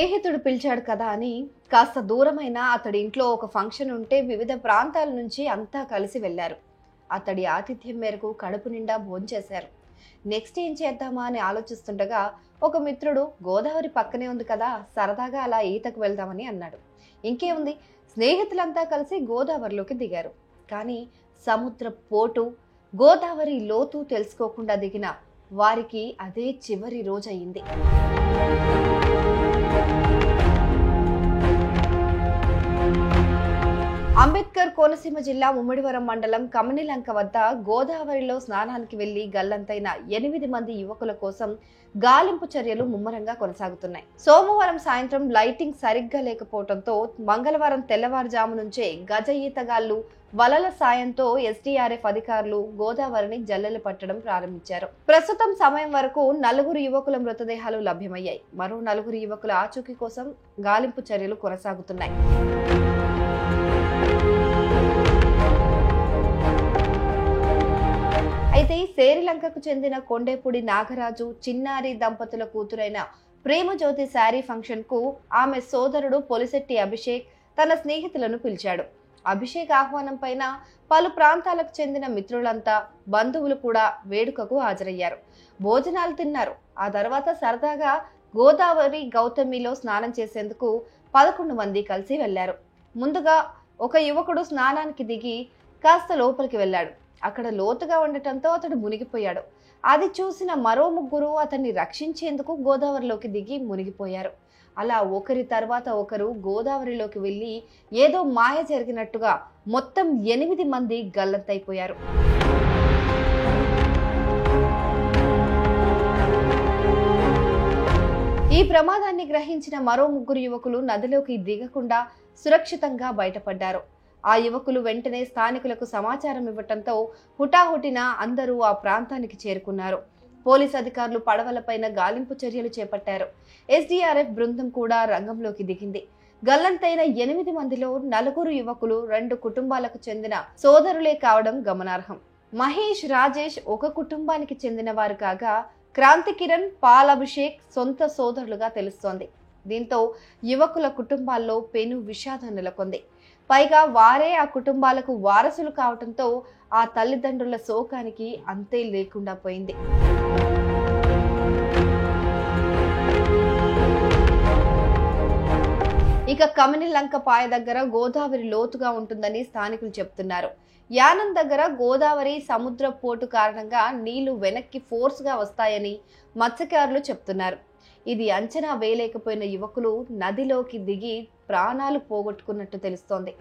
స్నేహితుడు పిలిచాడు కదా అని కాస్త దూరమైన అతడి ఇంట్లో ఒక ఫంక్షన్ ఉంటే వివిధ ప్రాంతాల నుంచి అంతా కలిసి వెళ్లారు. అతడి ఆతిథ్యం మేరకు కడుపు నిండా భోంచేశారు. నెక్స్ట్ ఏం చేద్దామా అని ఆలోచిస్తుండగా ఒక మిత్రుడు గోదావరి పక్కనే ఉంది కదా, సరదాగా అలా ఈతకు వెళ్దామని అన్నాడు. ఇంకేముంది, స్నేహితులంతా కలిసి గోదావరిలోకి దిగారు. కానీ సముద్ర పోటు, గోదావరి లోతు తెలుసుకోకుండా దిగిన వారికి అదే చివరి రోజయింది. అంబేద్కర్ కోనసీమ జిల్లా ముమ్మిడివరం మండలం కమనిలంక వద్ద గోదావరిలో స్నానానికి వెళ్లి గల్లంతైన 8 మంది యువకుల కోసం గాలింపు చర్యలు ముమ్మరంగా కొనసాగుతున్నాయి. సోమవారం సాయంత్రం లైటింగ్ సరిగ్గా లేకపోవడంతో మంగళవారం తెల్లవారుజాము నుంచే గజ ఈతగాళ్లు వలల సాయంతో ఎస్డీఆర్ఎఫ్ అధికారులు గోదావరిని జల్లెలు పట్టడం ప్రారంభించారు. ప్రస్తుతం సమయం వరకు 4 యువకుల మృతదేహాలు లభ్యమయ్యాయి. మరో 4 యువకుల ఆచూకీ కోసం గాలింపు చర్యలు కొనసాగుతున్నాయి. అయితే శ్రీలంకకు చెందిన కొండేపూడి నాగరాజు చిన్నారి దంపతుల కూతురైన ప్రేమజ్యోతి శారీ ఫంక్షన్ కు ఆమె సోదరుడు పొలిశెట్టి అభిషేక్ తన స్నేహితులను పిలిచాడు. అభిషేక్ ఆహ్వానం పైన పలు ప్రాంతాలకు చెందిన మిత్రులంతా, బంధువులు కూడా వేడుకకు హాజరయ్యారు. భోజనాలు తిన్నారు. ఆ తర్వాత సరదాగా గోదావరి గౌతమిలో స్నానం చేసేందుకు 11 మంది కలిసి వెళ్లారు. ముందుగా ఒక యువకుడు స్నానానికి దిగి కాస్త లోపలికి వెళ్ళాడు. అక్కడ లోతుగా ఉండటంతో అతడు మునిగిపోయాడు. అది చూసిన మరో 3 అతన్ని రక్షించేందుకు గోదావరిలోకి దిగి మునిగిపోయారు. అలా ఒకరి తర్వాత ఒకరు గోదావరిలోకి వెళ్లి ఏదో మాయ జరిగినట్టుగా మొత్తం 8 మంది గల్లంతైపోయారు. ఈ ప్రమాదాన్ని గ్రహించిన మరో 3 యువకులు నదిలోకి దిగకుండా సురక్షితంగా బయటపడ్డారు. ఆ యువకులు వెంటనే స్థానికులకు సమాచారం ఇవ్వటంతో హుటాహుటిన అందరూ ఆ ప్రాంతానికి చేరుకున్నారు. పోలీస్ అధికారులు పడవలపైన గాలింపు చర్యలు చేపట్టారు. ఎస్డీఆర్ఎఫ్ బృందం కూడా రంగంలోకి దిగింది. గల్లంతైన 8 మందిలో 4 యువకులు 2 కుటుంబాలకు చెందిన సోదరులే కావడం గమనార్హం. మహేష్, రాజేష్ ఒక కుటుంబానికి చెందిన వారు కాగా, క్రాంతి కిరణ్, పాల్ అభిషేక్ సొంత సోదరులుగా తెలుస్తోంది. దీంతో యువకుల కుటుంబాల్లో పెను విషాదం నెలకొంది. పైగా వారే ఆ కుటుంబాలకు వారసులు కావడంతో ఆ తల్లిదండ్రుల శోకానికి అంతే లేకుండా పోయింది. ఇక కమనిలంక పాయ దగ్గర గోదావరి లోతుగా ఉంటుందని స్థానికులు చెప్తున్నారు. యానం దగ్గర గోదావరి సముద్ర పోటు కారణంగా నీళ్లు వెనక్కి ఫోర్స్ గా వస్తాయని మత్స్యకారులు చెప్తున్నారు. ఇది అంచనా వేయలేకపోయిన యువకులు నదిలోకి దిగి ప్రాణాలు పోగొట్టుకున్నట్టు తెలుస్తోంది.